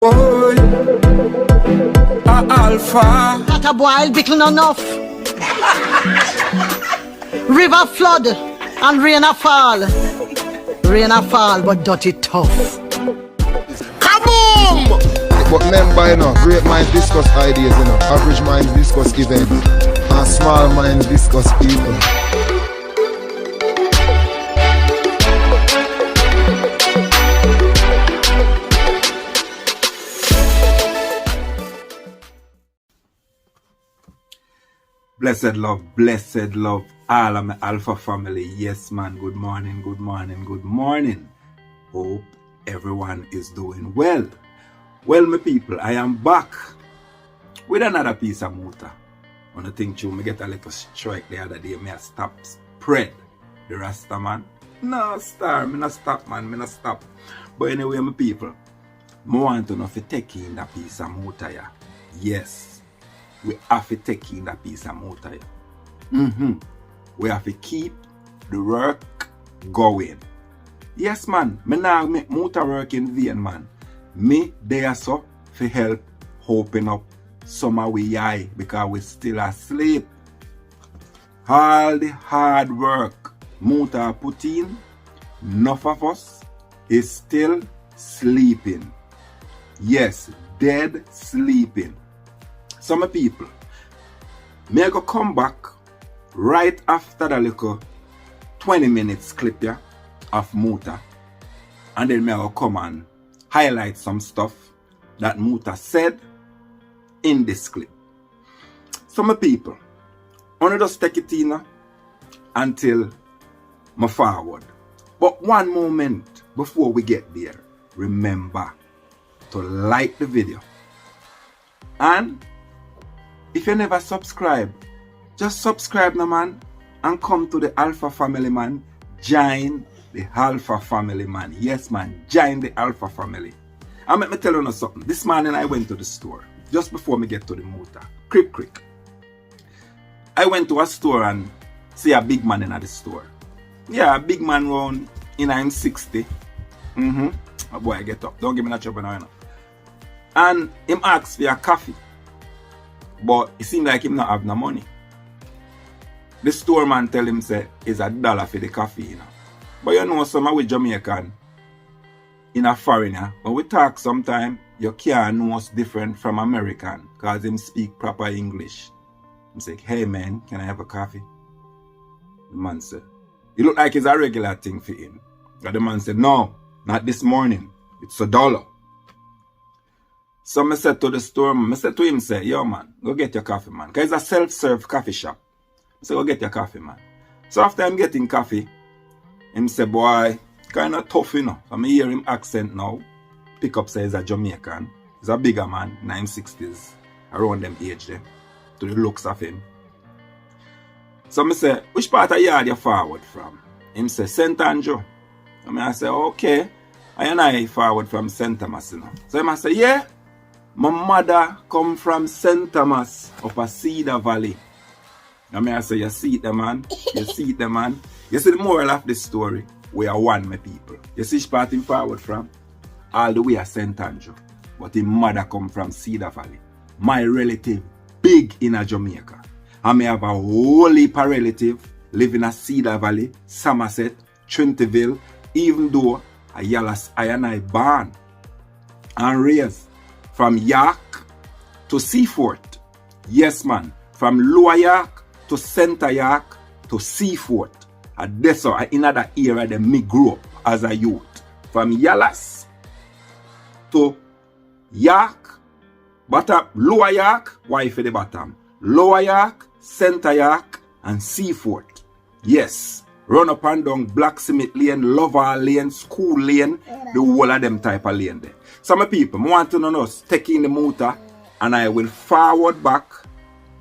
Boy, a alpha. That a boy little enough. River flood and rain a fall. Rain a fall, but dirty tough. Kaboom! But remember, you know, great minds discuss ideas, you know, average minds discuss events, and small minds discuss people. Blessed love, all of my Alpha family. Yes, man, good morning, good morning, good morning. Hope everyone is doing well. Well, my people, I am back with another piece of muta. On the thing, too, me get a little strike the other day, me I stop spread the Rasta man. No, star, me not stop, man, me not stop. But anyway, my people, I want to know if you take in that piece of muta, yeah. Yes. We have to take in that piece of motor. We have to keep the work going. Yes, man. Me now make motor work in vain, man. Me there so for help open up some of we eye because we still asleep. All the hard work motor put in, enough of us is still sleeping. Yes, dead sleeping. Some people may go come back right after the little 20 minutes clip here of Muta, and then may go come and highlight some stuff that Muta said in this clip. Some people only just take it in until I forward. But one moment before we get there, remember to like the video. And if you never subscribe, just subscribe now, man, and come to the Alpha family, man. Join the Alpha family, man. Yes, man, join the Alpha family. And let me tell you something. This morning I went to the store just before me get to the motor. Quick. I went to a store and see a big man in the store. Yeah, a big man round in him 60. Oh boy, I get up. Don't give me that trouble now, you know. And him asked for a coffee. But it seemed like him not have no money. The store man tell him say it's $1 for the coffee, you know. But you know, some of we Jamaican in a foreigner, when we talk sometime, you can't know us different from American because him speak proper English. He say, hey man, can I have a coffee? The man said, it look like it's a regular thing for him. But the man said, no, not this morning. It's $1. So I said to the store man, I said to him, say, yo man, go get your coffee, man. Because it's a self-serve coffee shop. I said, go get your coffee, man. So after I'm getting coffee, him say, boy, kind of tough, you know. So I hear him accent now. Pick up say he's a Jamaican. He's a bigger man, 960s, around them age there, to the looks of him. So I say, which part of yard you forward from? Him say, St. Andrew. I say, okay. I forward from St. Thomas, you know. So I say, yeah. My mother come from St. Thomas up a Cedar Valley. I say, you see it, man. You see it, man. You see the moral of this story? We are one, my people. You see which part him forward from? All the way to St. Andrew. But his mother come from Cedar Valley. My relative, big in a Jamaica. I may have a whole heap of relative living in Cedar Valley, Somerset, Trinity, even though I and I born and raised from York to Seafort. Yes, man. From Lower York to Center York to Seafort. And that's how in that era that me grew up as a youth. From Yallas to York, bottom, Lower York, wife at the bottom. Lower York, Centre York, and Seafort. Yes, run up and down Blacksmith Lane, Lover Lane, School Lane, the whole of them type of lane there. Some people want to know us taking the motor, and I will forward back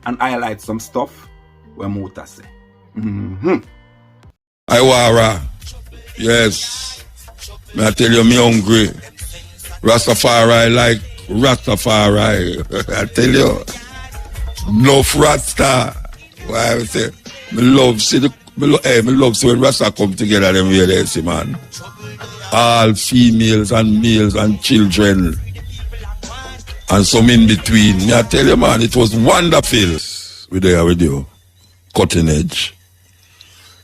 and highlight some stuff where motor say. Iwara, yes. May I tell you, me hungry. Rastafari like Rastafari. I tell you, enough Rasta. Why I say, me love see when Rasta come together. Them way they see, man. All females and males and children and some in between. Me I tell you, man, it was wonderful. We there with you, cutting edge.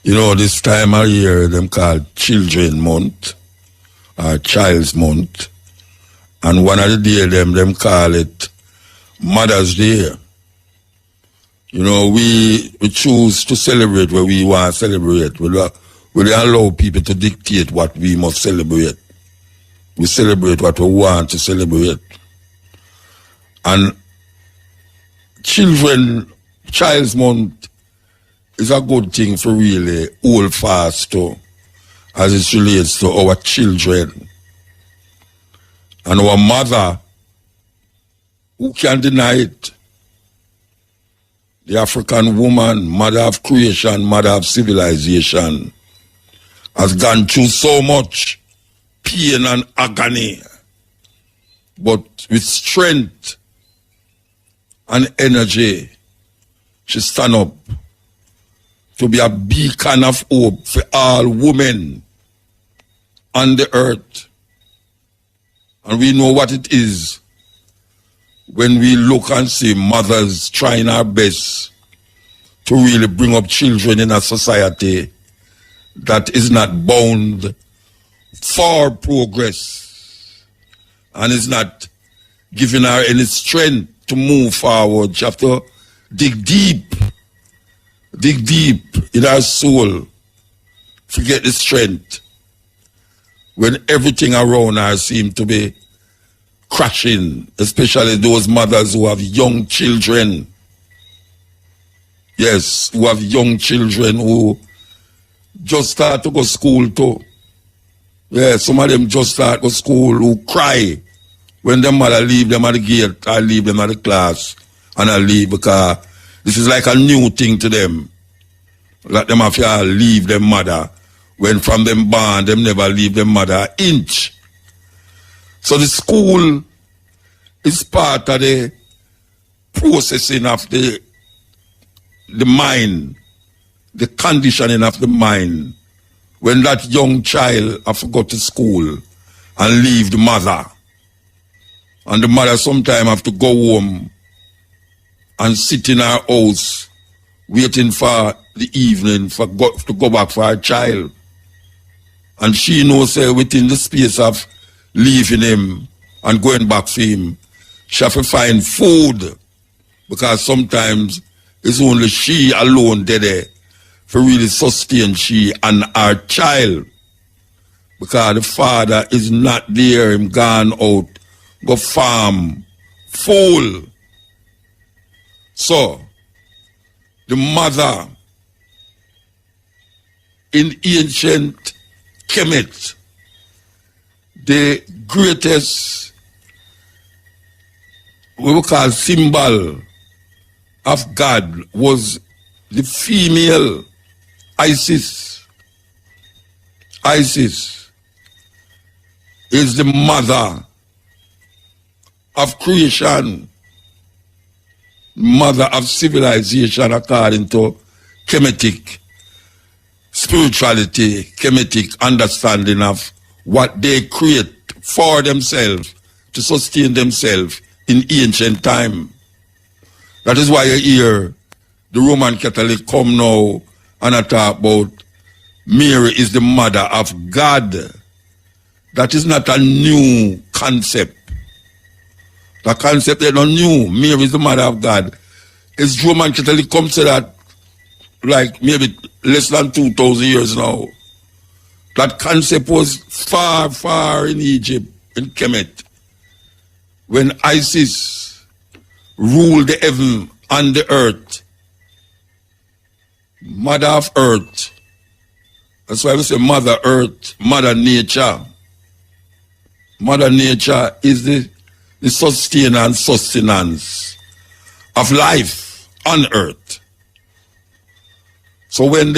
You know, this time of year, them called Children Month, or Child's Month. And one of the days, them call it Mother's Day. You know, we choose to celebrate what we want to celebrate. We don't allow people to dictate what we must celebrate. We celebrate what we want to celebrate. And Child's Month is a good thing for really hold fast to, as it relates to our children. And our mother, who can deny it? The African woman, mother of creation, mother of civilization, has gone through so much pain and agony, but with strength and energy, she stand up to be a beacon of hope for all women on the earth. And we know what it is when we look and see mothers trying our best to really bring up children in a society that is not bound for progress and is not giving her any strength to move forward. She have to dig deep in our soul, forget the strength when everything around her seems to be crashing, especially those mothers who have young children. Yes, who have young children who just start to go school too. Yeah, some of them just start to school who cry when their mother leave them at the gate, I leave them at the class, and I leave because this is like a new thing to them. Like them have to leave their mother when from them born, them never leave their mother an inch. So the school is part of the processing of the mind, the conditioning of the mind. When that young child have to go to school and leave the mother, and the mother sometimes have to go home and sit in her house waiting for the evening to go back for her child. And she knows within the space of leaving him and going back for him, she have to find food, because sometimes it's only she alone there for really sustain she and her child, because the father is not there, him gone out, go farm, full. So, the mother in ancient Kemet, the greatest, what we call symbol of God, was the female Isis. Isis is the mother of creation, mother of civilization according to Kemetic spirituality, Kemetic understanding of what they create for themselves to sustain themselves in ancient time. That is why you hear the Roman Catholic come now and I talk about Mary is the mother of God. That is not a new concept. The concept is not new. Mary is the mother of God. It's Roman Catholic come to that like maybe less than 2,000 years now. That concept was far, far in Egypt, in Kemet, when Isis ruled the heaven and the earth Mother of earth. That's why we say Mother Earth, Mother Nature. Mother Nature is the sustenance of life on earth. So when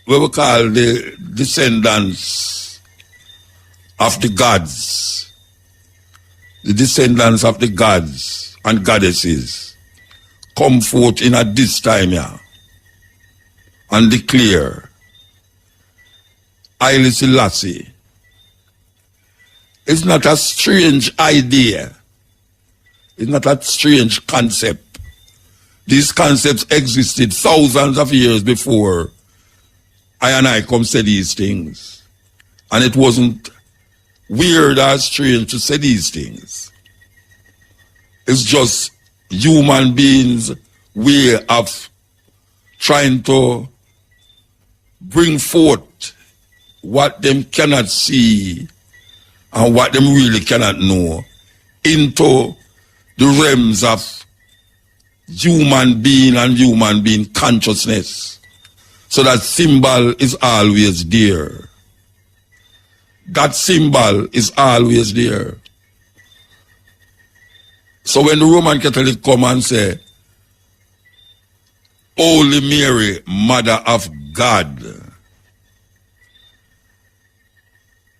what we call the descendants of the gods, and goddesses come forth in at this time here and declare Haile Selassie. It's not a strange idea. It's not a strange concept. These concepts existed thousands of years before I come say these things. And it wasn't weird or strange to say these things. It's just human beings' way of trying to bring forth what them cannot see and what them really cannot know into the realms of human being and human being consciousness. So that symbol is always there. That symbol is always there. So when the Roman Catholic come and say, Holy Mary, Mother of God,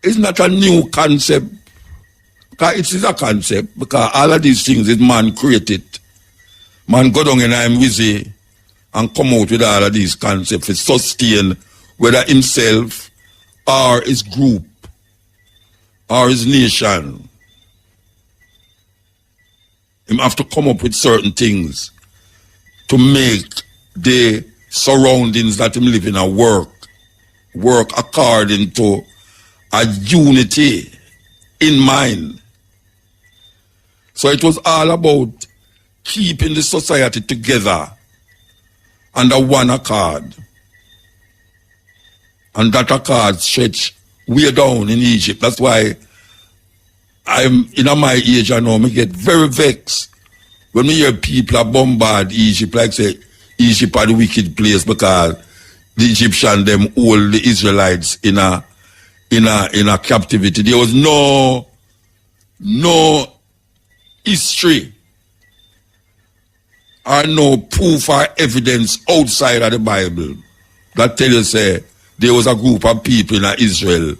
it's not a new concept. Because it is a concept, because all of these things is man created. Man go down in him busy and come out with all of these concepts to sustain whether himself or his group or his nation. Him have to come up with certain things to make the surroundings that him live in a work according to a unity in mind. So it was all about keeping the society together under one accord. And that accord stretched way down in Egypt. That's why I'm in my age, I know, I get very vexed when we hear people bombard Egypt, like say Egypt are the wicked place because the Egyptian them hold the Israelites in a captivity. There was no history or no proof or evidence outside of the Bible that tell you say there was a group of people in Israel,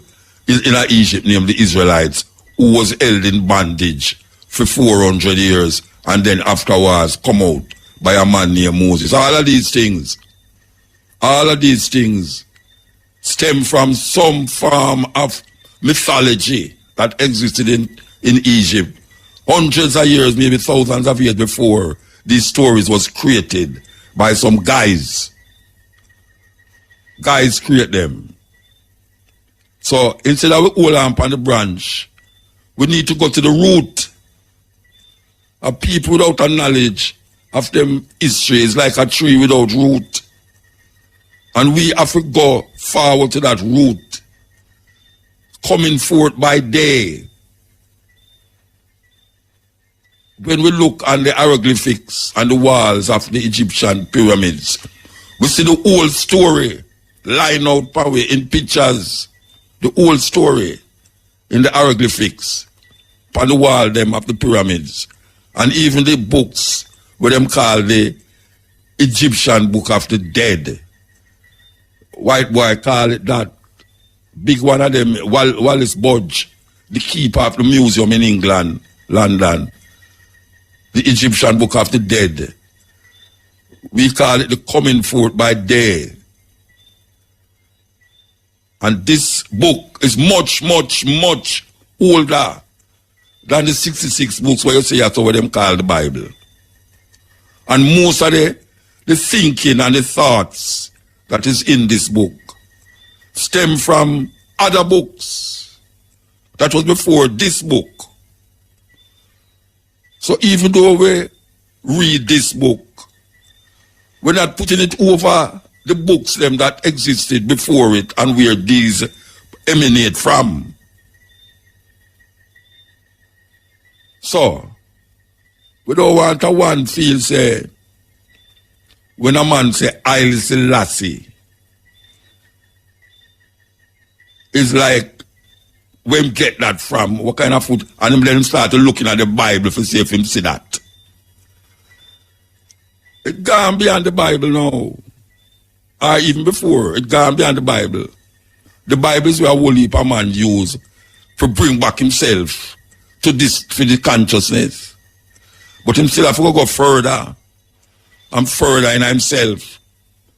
in Egypt named the Israelites, who was held in bondage for 400 years and then afterwards come out by a man named Moses. All of these things stem from some form of mythology that existed in Egypt hundreds of years, maybe thousands of years before these stories was created by some guys. Guys create them. So instead of we hold on the branch, we need to go to the root. A people without a knowledge of them history is like a tree without root. And we have to go forward to that root, coming forth by day. When we look on the hieroglyphics and the walls of the Egyptian pyramids, we see the whole story lying out power in pictures. The whole story in the hieroglyphics on the wall them of the pyramids. And even the books what them call the Egyptian Book of the Dead. White boy call it that. Big one of them, Wallace Budge, the keeper of the museum in England, London. The Egyptian Book of the Dead. We call it the coming forth by day. And this book is much, much, much older than the 66 books where you say that's what them call the Bible. And most of the thinking and the thoughts that is in this book stem from other books that was before this book. So even though we read this book, we're not putting it over the books them that existed before it and where these emanate from. So, we don't want a one feel say, when a man say Haile Selassie, it's like, where him get that from? What kind of food? And him let him start looking at the Bible to see if him see that. It gone beyond the Bible now. Or even before, it gone beyond the Bible. The Bible is where a whole heap of man use to bring back himself to this, for the consciousness. But him still have to go further and further in himself.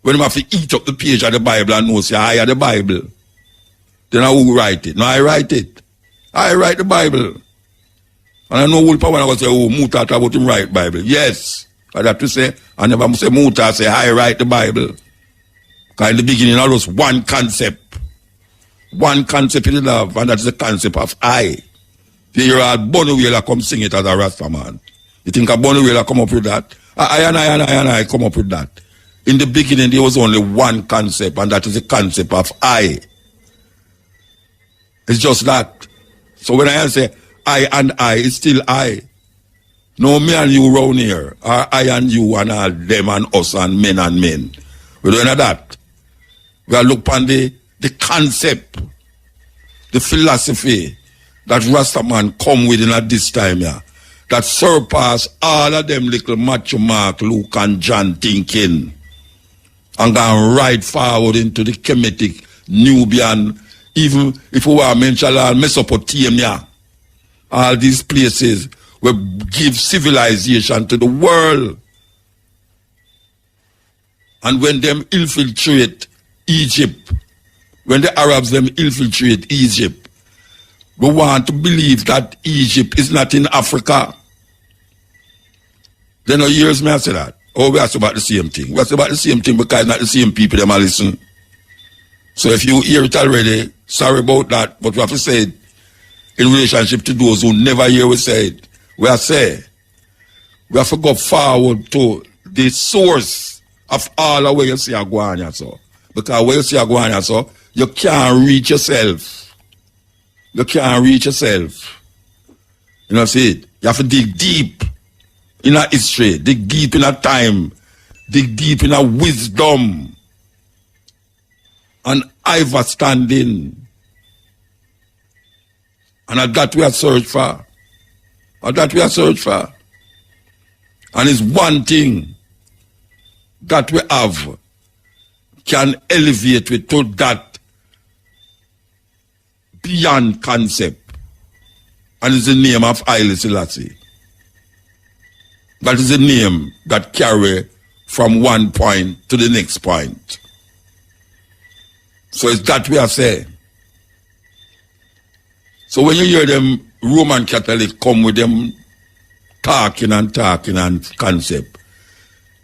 When him have to eat up the page of the Bible and know, say, I are the Bible. Then I who write it? No, I write it. I write the Bible. And I know whole power when I go say, oh, Muta talk about him write Bible. Yes. I have to say, I never say Muta, I say, I write the Bible. Because in the beginning, I was one concept. One concept in love, and that's the concept of I. You hear a Bonnie Wheeler come sing it as a Rasta man. You think a Bonnie Wheeler come up with that? I come up with that. In the beginning, there was only one concept, and that is the concept of I. It's just that. So when I say I and I, it's still I. No me and you round here, or I and you and all them and us and men. We're doing that. We are look upon the concept, the philosophy that Rasta man come with at this time, yeah, that surpass all of them little Matthew, Mark, Luke, and John thinking, and going right forward into the Kemetic, Nubian, even if we were mentioned Mesopotamia, all these places will give civilization to the world. And when them infiltrate Egypt, when the Arabs them infiltrate Egypt, we want to believe that Egypt is not in Africa. Then no years me I say that. Oh, we ask about the same thing. We ask about the same thing because it's not the same people them listen. So if you hear it already, sorry about that, but we have to say it in relationship to those who never hear we say it. We have to say, we have to go forward to the source of all the way you see a guanya so. Because when you see a guanya so, you can't reach yourself. You can't reach yourself. You know, see it? You have to dig deep in a history, dig deep in a time, dig deep in a wisdom and understanding. And that we are search for. And that we are search for. And it's one thing that we have can elevate it to that beyond concept. And it's the name of Haile Selassie. That is the name that carry from one point to the next point. So it's that we are saying. So when you hear them Roman Catholic come with them talking and concept,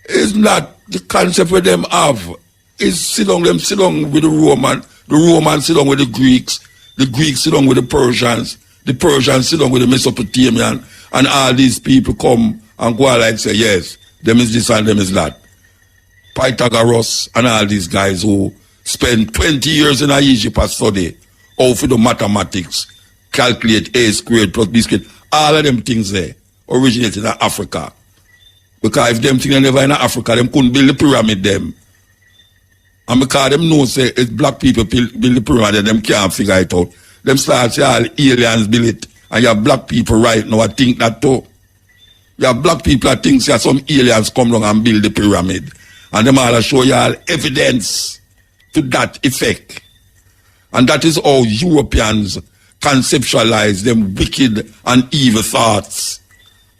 it's not the concept where them have. It's sit down with the Romans sit down with the Greeks sit down with the Persians sit down with the Mesopotamian, and all these people come and go like say, yes, them is this and them is that. Pythagoras and all these guys who spend 20 years in Egypt and study how for the mathematics, calculate A squared plus B squared, all of them things there originated in Africa. Because if them things are never in Africa, them couldn't build the pyramid them. And because them know say it's black people build the pyramid and them can't figure it out. Them start say all aliens build it. And you have black people right now I think that too. You have black people that think say some aliens come along and build the pyramid. And them all show you all evidence to that effect. And that is how Europeans conceptualize them wicked and evil thoughts.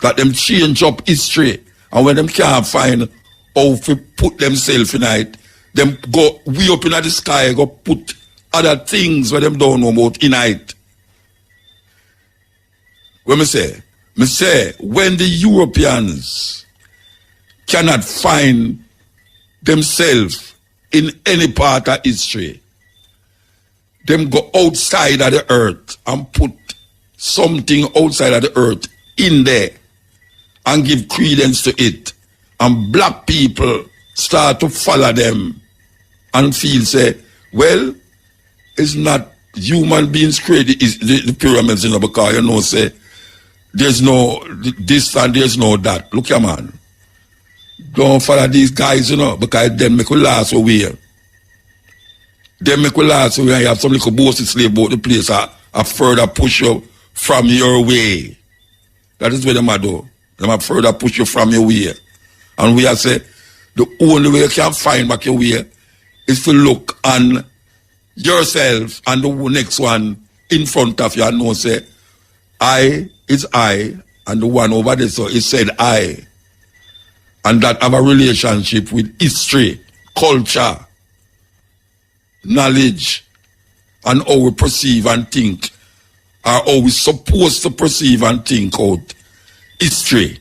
That them change up history. And when them can't find how to put themselves in it, them go way up in the sky, go put other things where them don't know about in it. When me say, when the Europeans cannot find themselves in any part of history, them go outside of the earth and put something outside of the earth in there and give credence to it. And black people start to follow them and feel say, well, it's not human beings created the pyramids, you know, because you know say there's no this and there's no that. Look here, man. Don't follow these guys, you know, because them make we last away. Them make we last away and you have some little bossy slave about the place a further push you from your way. That is what them do. Them a further push you from your way. And we are say, the only way you can find back your way is to look on yourself and the next one in front of you and know, say, I is I, and the one over there, so it said I. And that have a relationship with history, culture, knowledge, and how we perceive and think, or how we supposed to perceive and think out history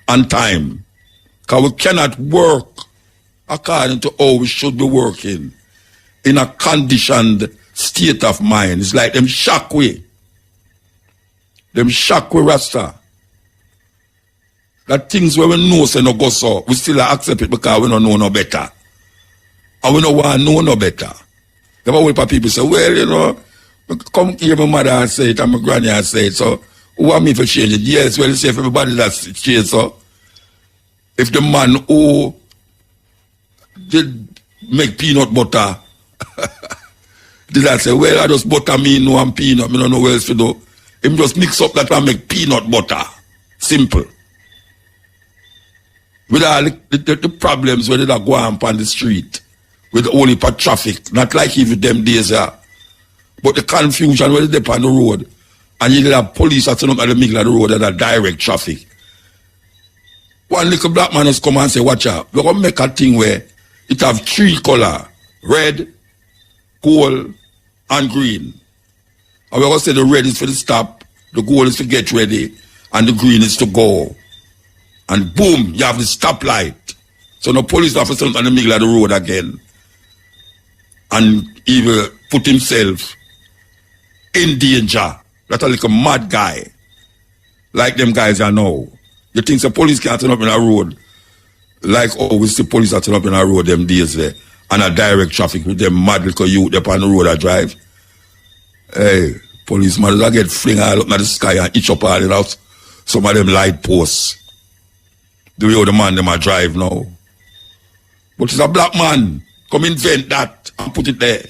and time. Because we cannot work according to how we should be working in a conditioned state of mind. It's like them shock way. Them shock way Rasta. That things where we know say no go so, we still accept it because we don't know no better. And we don't want to know no better. There are people say, well, you know, come here, my mother and say it, and my granny and say it, so who want me to change it? Yes, well, you say if everybody that's changed, so if the man who did make peanut butter, did I say, well, I just butter me, no, I'm peanut, I don't know what else to do. Him just mix up that and make peanut butter. Simple. With all the problems where they go on the street, with only for traffic, not like even them days are. But the confusion where they on the road, and you have police at the middle of the road and a direct traffic. One little black man has come and say, watch out, we're going to make a thing where it have 3 colors, red, gold, and green. And we're going to say the red is for the stop, the gold is to get ready, and the green is to go. And boom, you have the stoplight. So no police officer in the middle of the road again. And he will put himself in danger. That's a little mad guy. Like them guys are now. You think the police can't turn up in a road? Like we see police are turn up in a road them days there. And a direct traffic with them mad little youth up on the road I drive. Hey, policemen I get fling all up in the sky and itch up all in out. Some of them light posts. The way the man them a drive now. But it's a black man. Come invent that and put it there.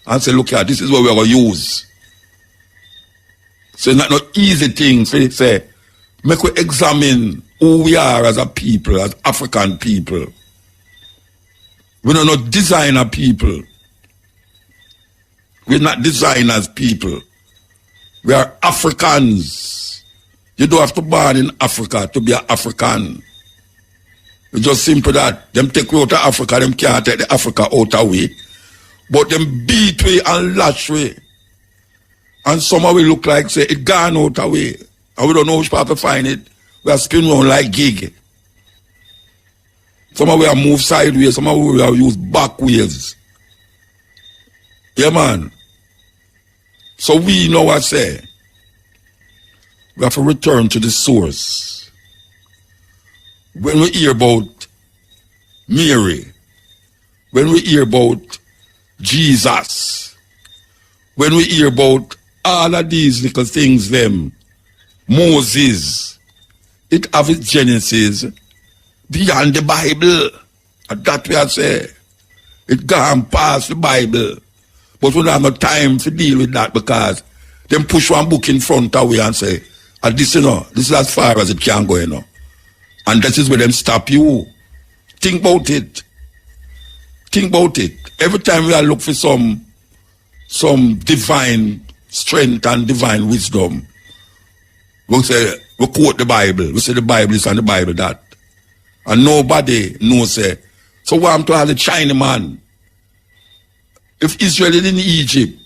And say, look here, this is what we're going to use. So it's not no easy thing. So say, make we examine who we are as a people, as African people. We're not designer people. We're not designers people. We are Africans. You don't have to born in Africa to be an African. It's just simple that. Them take we out of Africa, them can't take the Africa out of way. But them beat way and lash way. And somehow we look like, say, it gone out of way. And we don't know which part to find it. We are spinning around like gig. Somehow we are move sideways, somehow we are use back ways. Yeah, man. So we know what I say. We have to return to the source. When we hear about Mary, when we hear about Jesus, when we hear about all of these little things, them, Moses, it have its genesis beyond the Bible. And that we are say. It gone past the Bible. But we don't have no time to deal with that because them push one book in front of we and say, and this, you know, this is as far as it can go, you know. And that is where them stop you. Think about it. Think about it. Every time we are look for some divine strength and divine wisdom, we say, we quote the Bible. We say the Bible is and the Bible that. And nobody knows, say, so what I'm to have the Chinaman? If Israel is in Egypt,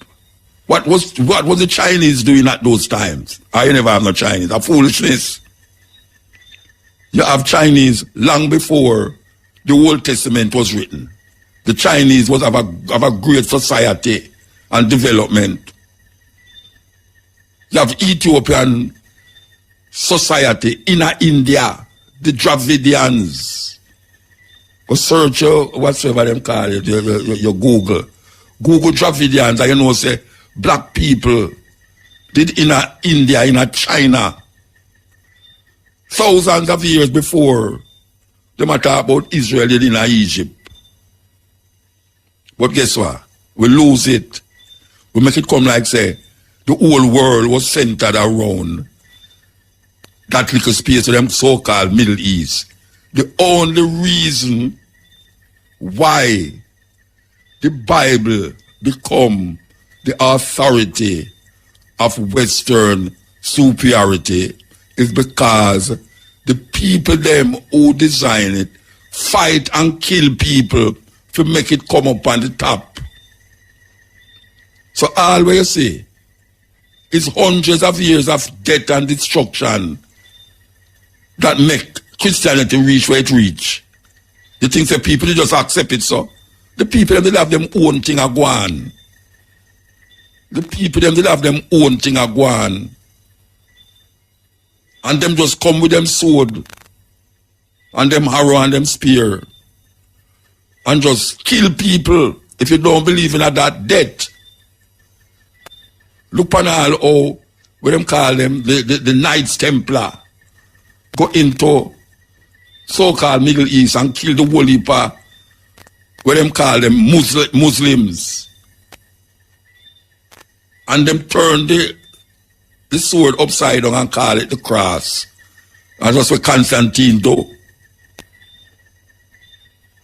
what was the Chinese doing at those times? I never have no Chinese. A foolishness. You have Chinese long before the Old Testament was written. The Chinese was of a great society and development. You have Ethiopian society in India, the Dravidians. Go search whatsoever them call it, your Google. Google Dravidians, and you know, say, black people did in India, in China, thousands of years before Them a talk about Israel in Egypt. But guess what? We lose it. We make it come like say the whole world was centered around that little space of them so-called Middle East. The only reason why the Bible become the authority of Western superiority is because the people them who design it fight and kill people to make it come up on the top. So all what you see is hundreds of years of death and destruction that make Christianity reach where it reach. You think the people they just accept it so? The people they have them own thing a go on. The people them they have them own thing a go on. And them just come with them sword and them arrow and them spear and just kill people if you don't believe in that death. Look on all how what them call them the Knights Templar go into so-called Middle East and kill the whole heap of what them call them Muslims. And them turn the sword upside down and call it the cross. And that's what Constantine do.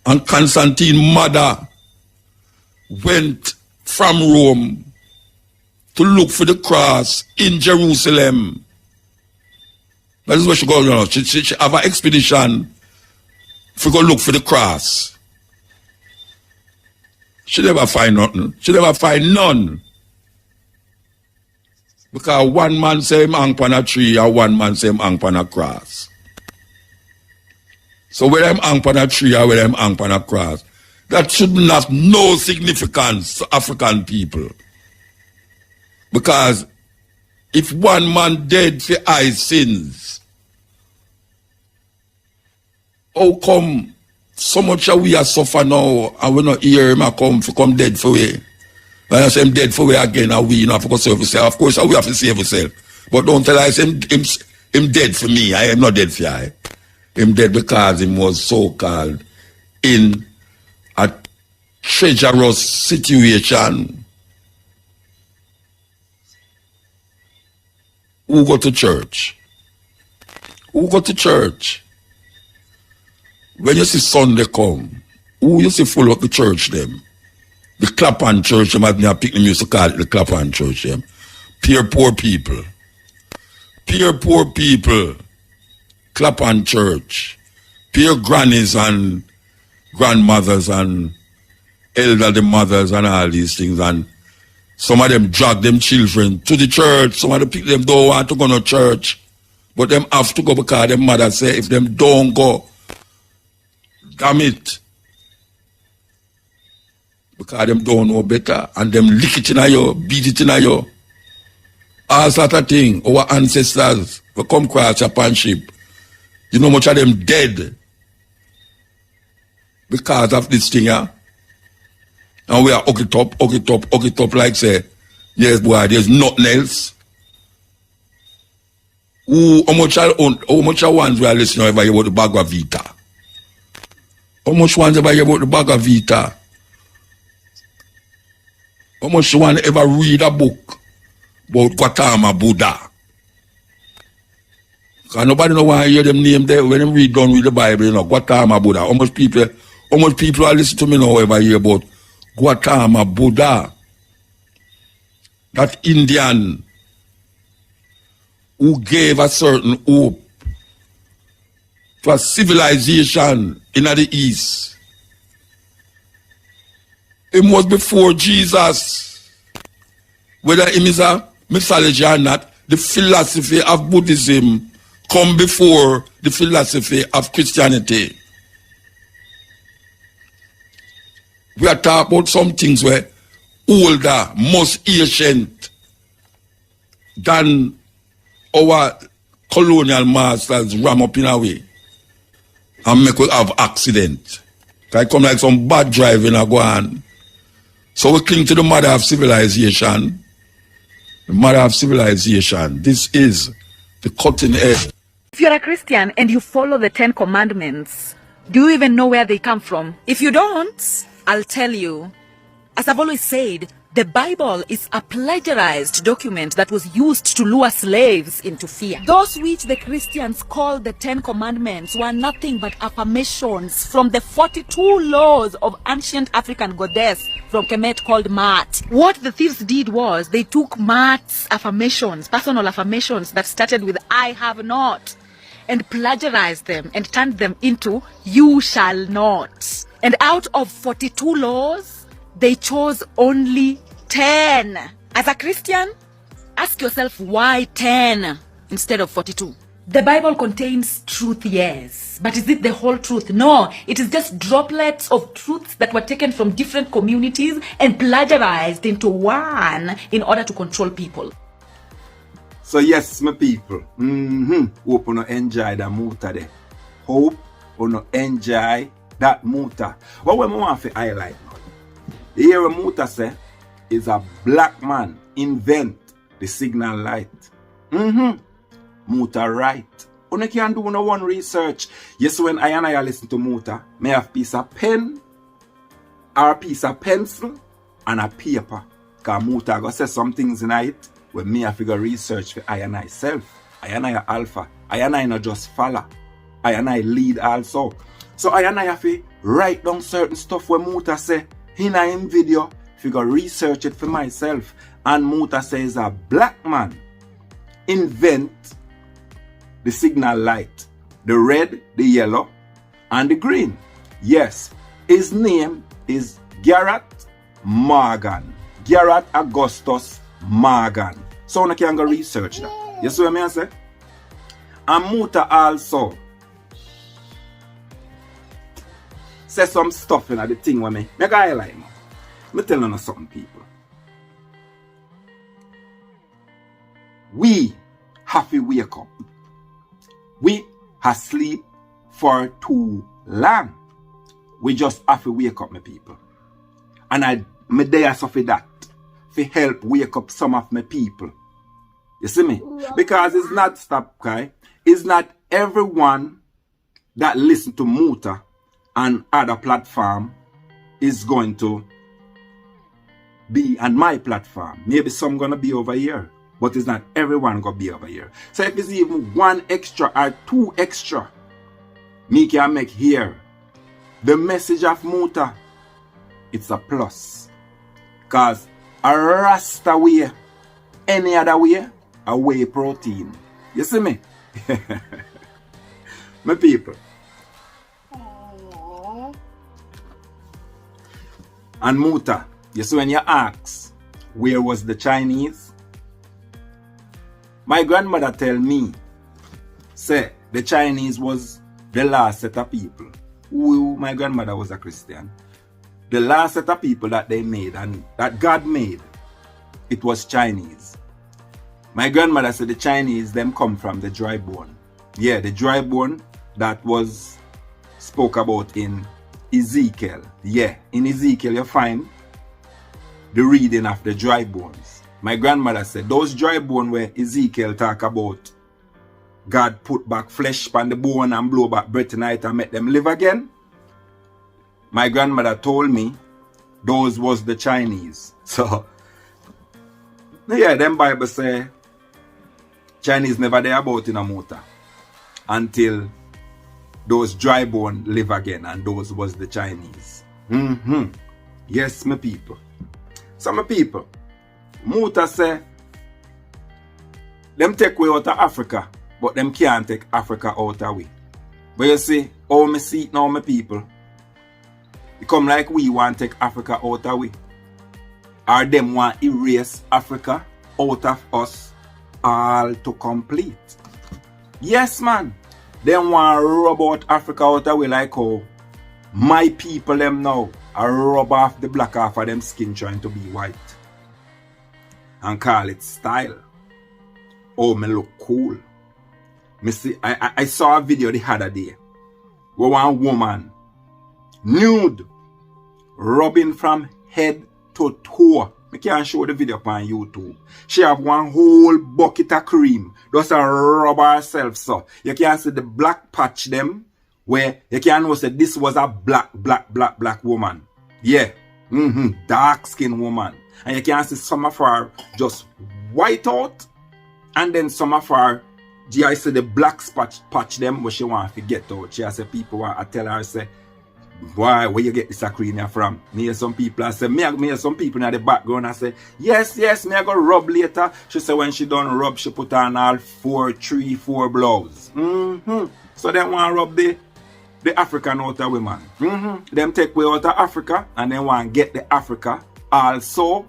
And Constantine's mother went from Rome to look for the cross in Jerusalem. That is where she goes now. She have an expedition to go look for the cross. She never find nothing. She never find none. Because one man say him hang on a tree and one man say him hang on a cross. So whether him hang on a tree or whether him hang on a cross, that shouldn't have no significance to African people. Because if one man dead for his sins, how come so much of we are suffer now and we not hear him come dead for we? When I say him dead for we again and we not have to save ourselves. Of course we have to save ourselves. But don't tell us him dead for me. I am not dead for you. Him dead because him was so-called in a treacherous situation. Who go to church? Who go to church? When you see Sunday come, who you see full of the church them? The clap-on church, them have me pick the music call it the clap-on church them. Pure poor people. Pure poor people. Clap-on church. Pure grannies and grandmothers and elderly mothers and all these things, and some of them drag them children to the church. Some of the people them don't want to go to church, but them have to go because them mother say if them don't go, damn it. Because them don't know better and them lick it in you, beat it in you. All sort of thing. Our ancestors will come across Japan ship. You know much of them dead because of this thing, yeah? And we are hug it up like say, yes boy, there's nothing else. How much of ones we are listening about the Bhagavad Gita? How much ones ever hear about the Bhagavad Gita? How much one ever read a book about Gautama Buddha? Because nobody know why I hear them name there when them read the Bible, you know, Gautama Buddha. How much people are listening to me now ever hear about Gautama Buddha, that Indian who gave a certain hope to a civilization in the East. It was before Jesus. Whether it is a mythology or not, the philosophy of Buddhism come before the philosophy of Christianity. We are talking about some things where older, most ancient than our colonial masters ram up in a way and make us have accident. It come like some bad driving a go on. So we cling to the mother of civilization. The mother of civilization. This is the cutting edge. If you're a Christian and you follow the 10 Commandments, Do you even know where they come from? If you don't, I'll tell you. As I've always said, the Bible is a plagiarized document that was used to lure slaves into fear. Those which the Christians call the 10 Commandments were nothing but affirmations from the 42 laws of ancient African goddess from Kemet called Mat. What the thieves did was they took Mat's affirmations, personal affirmations that started with I have not, and plagiarized them and turned them into you shall not. And out of 42 laws, they chose only 10. As a Christian, ask yourself why 10 instead of 42. The Bible contains truth, yes, but is it the whole truth? No, it is just droplets of truths that were taken from different communities and plagiarized into one in order to control people. So yes, my people, hope you enjoy the muta there. Hope you enjoy that muta. But what I want to highlight now, here muta say is a black man invent the signal light. Muta right. You can do no one research. Yes, when I listen to muta, may have piece of pen or a piece of pencil and a paper. Because muta go say some things in it when me have figure research for I and I self. I and I alpha. I and I not just follow. I and I lead also. So I and I have to write down certain stuff where muta say in a video, figure research it for myself. And muta says a black man invent the signal light. The red, the yellow, and the green. Yes, his name is Garrett Morgan. Garrett Augustus Morgan. So you can go research that. You see what I say? And muta also say some stuff in the thing with me. I got highlight. Me tell you something, people. We have to wake up. We have sleep for too long. We just have to wake up, my people. And me there suffer that to help wake up some of my people. You see me? Because it's not stop, okay? It's not everyone that listen to muta and other platform is going to be on my platform. Maybe some gonna be over here, but it's not everyone gonna be over here. So if it's even one extra or two extra, me can make here the message of muta, it's a plus. Cause a rasta way, any other way, a whey protein. You see me? My people. And muta, you see when you ask, where was the Chinese? My grandmother tell me, say, the Chinese was the last set of people. Who my grandmother was a Christian. The last set of people that they made and that God made, it was Chinese. My grandmother said the Chinese, them come from the dry bone. Yeah, the dry bone that was spoke about in Ezekiel. Yeah, in Ezekiel you find the reading of the dry bones. My grandmother said those dry bones where Ezekiel talk about God put back flesh upon the bone and blow back breath in it and make them live again. My grandmother told me those was the Chinese. So yeah, them Bible say Chinese never there about in a muta until those dry bone live again, and those was the Chinese. Yes, my people. So my people, muta say them take way out of Africa, but them can't take Africa out of we. But you see, how me see it now, my people, it come like we want to take Africa out of we. Or them want erase Africa out of us all to complete. Yes, man. Them want to rub out Africa out of we like how my people them now are rub off the black half of them skin trying to be white. And call it style. Oh, me look cool. Me see, I saw a video the other day where one woman nude rubbing from head to toe. I can't show the video on YouTube. She have one whole bucket of cream. Just a rub herself so. You can see the black patch them where you can know say this was a black woman. Yeah. Dark skinned woman. And you can see some of her just white out. And then some of her, I say the black patch them where she want to get out. She say people want to tell her, say, why, where you get this cream from? Me hear some people, I say, me hear some people in the background, I say, yes, me I go rub later. She say when she done rub, she put on all 4 blouse. So they want to rub the African out of women. Them take way out of Africa and they want to get the Africa also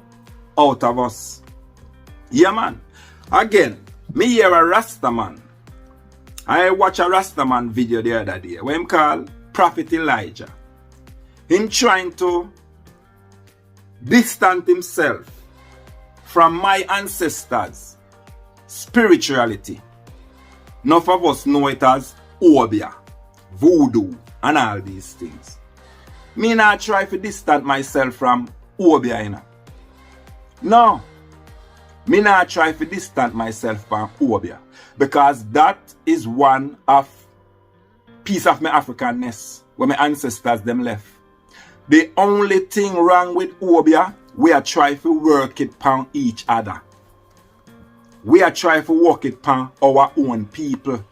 out of us. Yeah, man. Again, me hear a Rasta man. I watch a Rasta man video the other day where him call Prophet Elijah. Him trying to distance himself from my ancestors' spirituality. Enough of us know it as Obia, voodoo, and all these things. Me not try to distance myself from Obia, you know. No. Me not try to distance myself from Obia. Because that is one of piece of my Africanness where my ancestors them left. The only thing wrong with Obia, we are trying to work it upon each other. We are trying to work it upon our own people.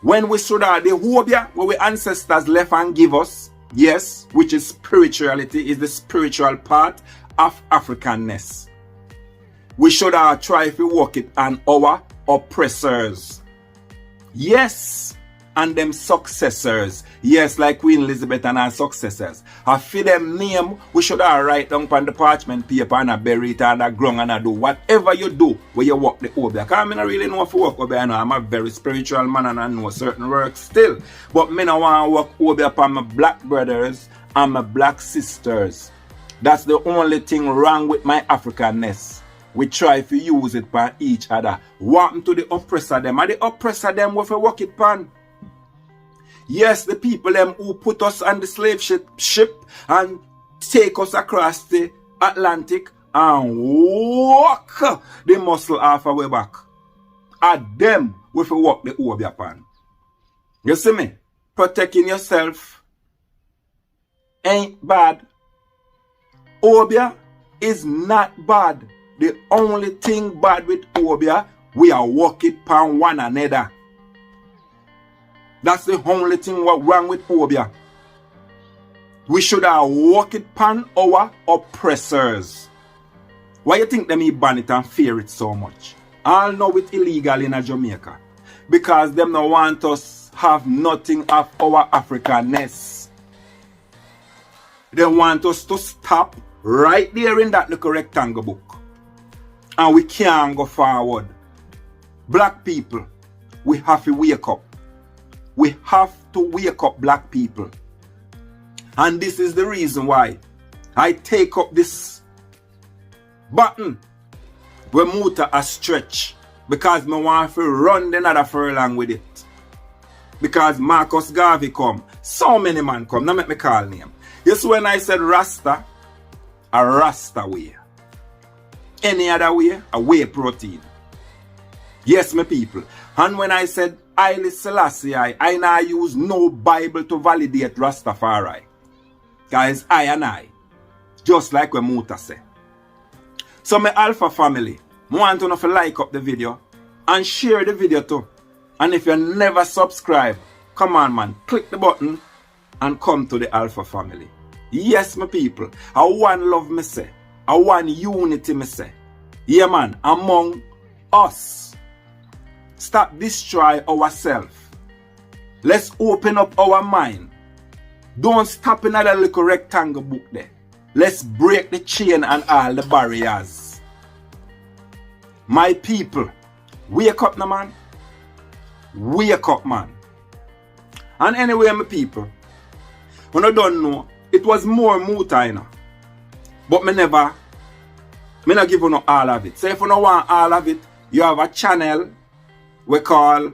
When we saw that the Obia, where our ancestors left and give us, yes, which is spirituality, is the spiritual part of Africanness. We should have tried to work it on our oppressors. Yes, and them successors. Yes, like Queen Elizabeth and her successors. I feel them name, we should have write down on the parchment paper and a bury it on the ground and do whatever you do where you work the Obia. Because I don't really know if I work Obia. I'm a very spiritual man and I know certain work still. But I don't want to work Obia upon my black brothers and my black sisters. That's the only thing wrong with my Africanness. We try to use it for each other. What happened to the oppressor them? And the oppressor them we work it pan. Yes, the people them who put us on the slave ship and take us across the Atlantic and walk the muscle off our way back. At them we work the Obia pan. You see me? Protecting yourself ain't bad. Obia is not bad. The only thing bad with Obia, we are working upon one another. That's the only thing what wrong with Obia. We should have worked upon our oppressors. Why you think them ban it and fear it so much? All know it illegal in Jamaica. Because them no want us have nothing of our Africanness. They want us to stop right there in that little rectangle book. And we can't go forward. Black people, we have to wake up. We have to wake up, black people. And this is the reason why I take up this button where Muta a stretch. Because I want to run another furlong with it. Because Marcus Garvey come. So many men come. Now make me call name. Yes, when I said Rasta, a Rasta way. Any other way, a whey protein. Yes, my people. And when I said Haile Selassie, I now use no Bible to validate Rastafari. Guys, I. Just like what Muta said. So my Alpha family, I want you to like up the video and share the video too. And if you never subscribe, come on man, click the button and come to the Alpha family. Yes, my people, I want love me say. I want unity, me say. Yeah, man, among us. Stop destroy ourselves. Let's open up our mind. Don't stop in that little rectangle book there. Let's break the chain and all the barriers. My people, wake up now, man. Wake up, man. And anyway, my people, when I don't know, it was more Muta, you know. But me not give you all of it. So if you don't want all of it, you have a channel we call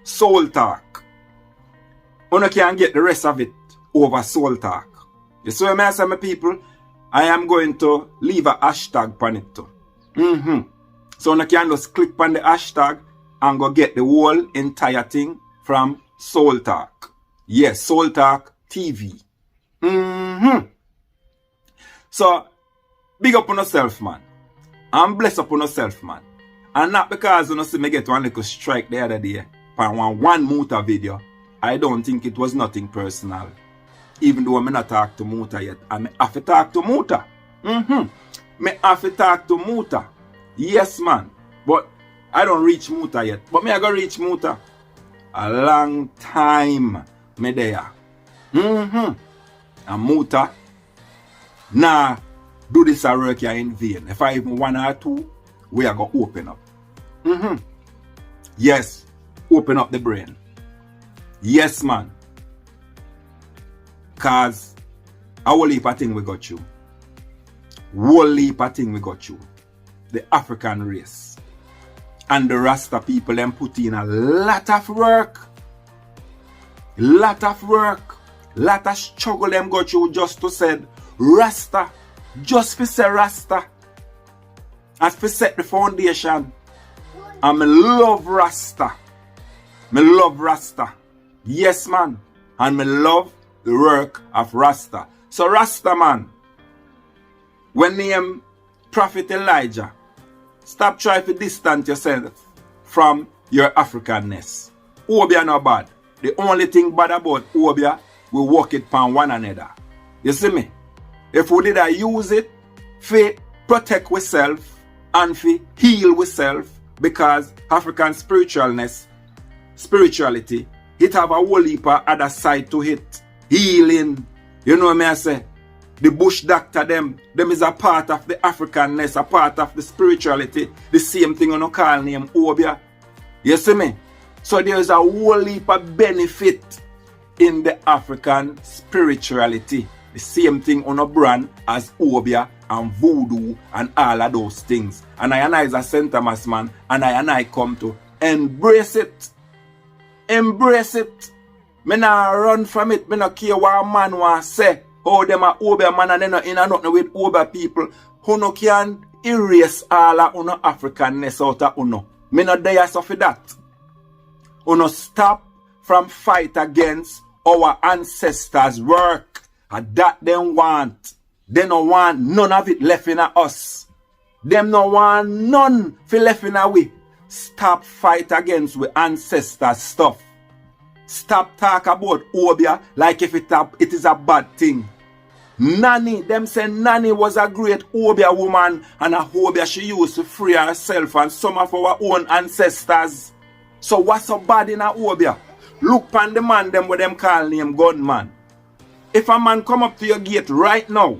Soul Talk. You can get the rest of it over Soul Talk. You see what I say, my people? I am going to leave a hashtag on it too. So you can just click on the hashtag and go get the whole entire thing from Soul Talk. Yes, Soul Talk TV. So, big up on yourself, man. And bless up on yourself, man. And not because you see me get one little strike the other day for one Muta video. I don't think it was nothing personal. Even though I not talk to Muta yet. I have to talk to Muta. Me have to talk to Muta. Yes, man. But I don't reach Muta yet. But me I go reach Muta. A long time me there. And Muta, nah, do this a work here in vain. If I even one or two, we are going to open up. Yes, open up the brain. Yes, man. Cause a whole heap of thing we got you. Whole heap of thing we got you. The African race. And the Rasta people them put in a lot of work. Lot of work. Lot of struggle them got you just to say Rasta. Just for say Rasta. As for set the foundation. And me love Rasta. Me love Rasta. Yes, man. And me love the work of Rasta. So Rasta, man. When name Prophet Elijah, stop trying to distance yourself from your Africanness. Obia no bad. The only thing bad about Obia, we work it upon one another. You see me? If we did I use it for protect ourselves and for heal ourselves, because African spirituality, it have a whole heap of other side to it. Healing. You know what I say? The bush doctor, them is a part of the Africanness, a part of the spirituality. The same thing on a call name Obia. You see me? So there's a whole heap of benefit in the African spirituality. The same thing on a brand as Obia and Voodoo and all of those things. And I is a St. Thomas man, and I come to embrace it. Embrace it. Me not run from it. Me not care what a man want say. How them a Obia man and they not in a nothing with Obia people who no can erase all of uno Africanness out of uno. Me not there so for that. Uno stop from fight against our ancestors' work. And that them want. They no want none of it left in us. Them no want none for left in we. Stop fight against we ancestors stuff. Stop talk about Obia like if it is a bad thing. Nanny, them say Nanny was a great Obia woman and a Obia she used to free herself and some of our own ancestors. So what's so bad in a Obia? Look pan the man them with them call name gunman. If a man come up to your gate right now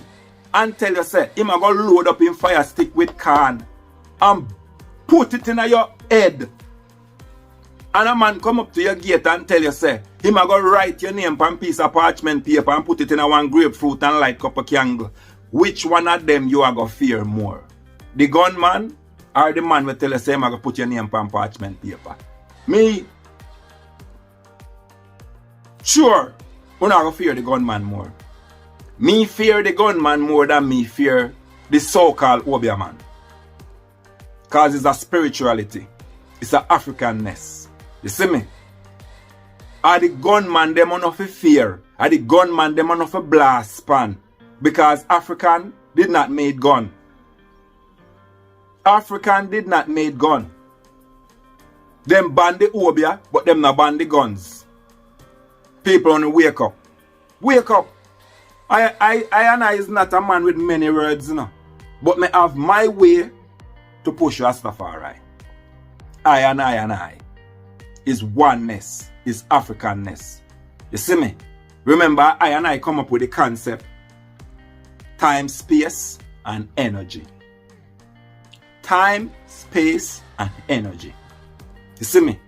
and tell you say him a go load up him fire stick with can and put it in your head. And a man come up to your gate and tell you say him a go write your name on piece of parchment paper and put it in a one grapefruit and light cup of candle. Which one of them you are going to fear more? The gunman or the man will tell you say him a go put your name on parchment paper? Me, sure, I'm not going to fear the gunman more. Me fear the gunman more than me fear the so-called Obia man. Because it's a spirituality. It's a Africanness. You see me? Are the gunman them enough for fear? Are the gunman them enough for blast pan? Because African did not make gun. African did not make gun. Them ban the Obia, but them not ban the guns. People only wake up. Wake up. I is not a man with many words, you know. But me have my way to push Rastafari. I is oneness, is Africanness. You see me? Remember, I come up with the concept time, space, and energy. Time, space, and energy. You see me?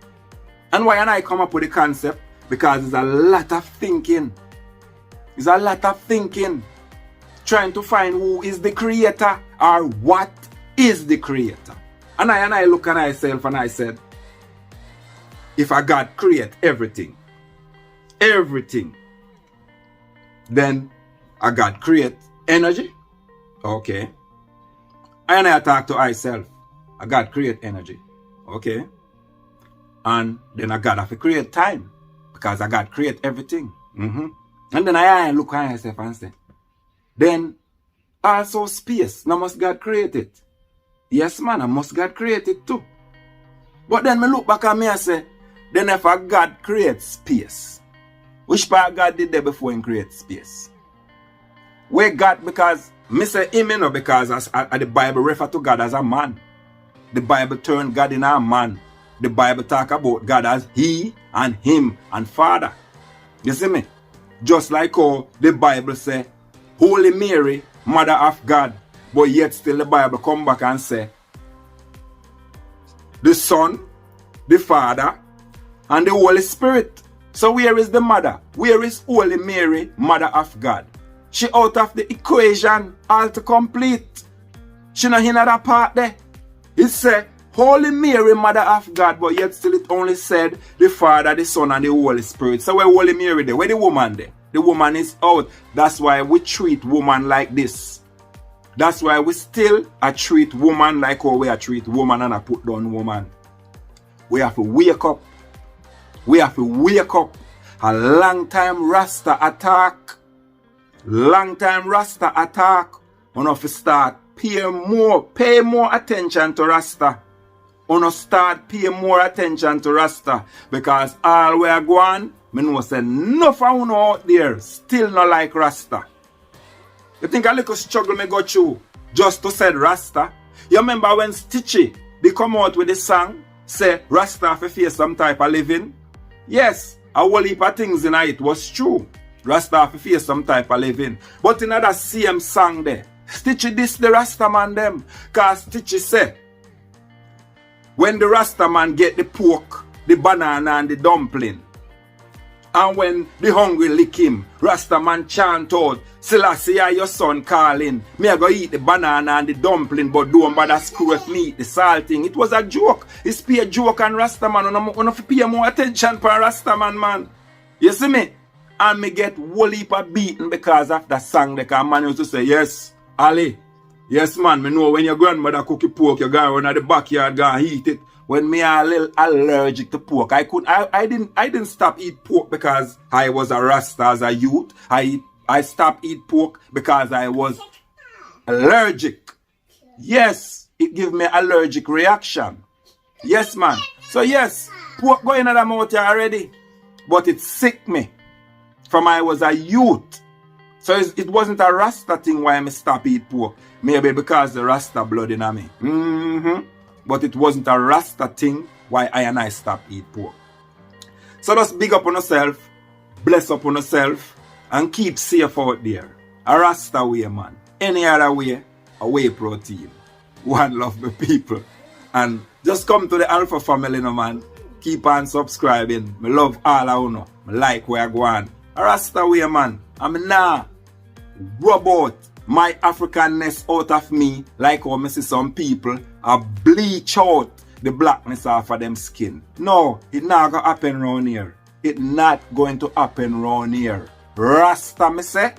And why I come up with the concept? Because there's a lot of thinking. There's a lot of thinking. Trying to find who is the creator or what is the creator. And I look at myself and I said, if a God create everything, then a God create energy. Okay. And I talk to myself, a God create energy. Okay. And then a God have to create time. Because God create everything. And then I look at myself and say, then also space. Now must God create it? Yes, man, I must God create it too. But then me look back at me and say, then if a God creates space, which part God did there before he create space? Where God, because me say him, you know, because as the Bible refer to God as a man. The Bible turn God in a man. The Bible talk about God as he and him and father. You see me? Just like how the Bible say, Holy Mary, Mother of God. But yet still the Bible come back and say, the Son, the Father, and the Holy Spirit. So where is the mother? Where is Holy Mary, Mother of God? She out of the equation, all to complete. She not in that part there. It said, Holy Mary, Mother of God, but yet still it only said the Father, the Son, and the Holy Spirit. So where Holy Mary there? Where the woman there? The woman is out. That's why we treat woman like this. That's why we still treat woman like how we treat woman and put down woman. We have to wake up. We have to wake up. A long time Rasta attack. Long time Rasta attack. We have to start pay more attention to Rasta. We have to start pay more attention to Rasta. Because all we are going, I know say enough of you out there still not like Rasta. You think a little struggle me go through just to say Rasta? You remember when Stitchy, they come out with the song, say Rasta have to face some type of living? Yes, a whole heap of things in it was true. Rasta have to face some type of living. But in that same song there, Stitchy this the Rasta man them. Cause Stitchy say, when the Rasta man get the pork, the banana and the dumpling, and when the hungry lick him, Rasta man chant out, Selassie, your son calling. Me I go eat the banana and the dumpling, but don't bother screw with me eat the salting. It was a joke. It's a joke and Rasta man. You have to pay more attention for Rasta man. You see me? And me get whole heap of beaten because of that song. The man used to say, yes, Ali. Yes, man, me know when your grandmother cook your pork, you go run at the backyard, go and eat it. When me a little allergic to pork, I didn't stop eat pork because I was a Rasta as a youth. I stopped eat pork because I was allergic. Yes, it give me allergic reaction. Yes, man. So yes, pork going in the mouth already, but it sick me from I was a youth. So it wasn't a Rasta thing why I stop eat pork. Maybe because the Rasta blood in me. But it wasn't a Rasta thing why I stop eat pork. So just big up on yourself, bless up on yourself, and keep safe out there. A Rasta way, man. Any other way, a whey protein. One love the people. And just come to the Alpha family, no man. Keep on subscribing. Me love all of you. Me like where I go on. A Rasta way, man. I'm nah rub out my Africanness out of me like how I see some people bleach out the blackness off of them skin. No, it not going to happen around here. It not going to happen around here. Rasta me say,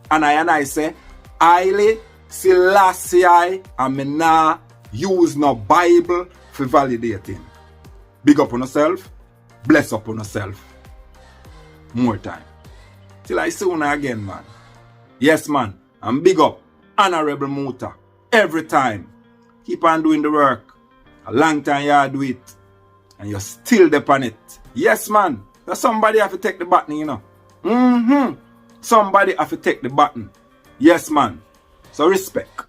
and I say, Haile Selassie, and me nah use no Bible for validating. Big up on yourself, bless up on yourself. More time. Till I see you again, man. Yes, man. And big up Honorable Muta. Every time. Keep on doing the work. A long time you do it. And you're still there on it. Yes, man. So somebody have to take the button, you know. Somebody have to take the button. Yes, man. So respect.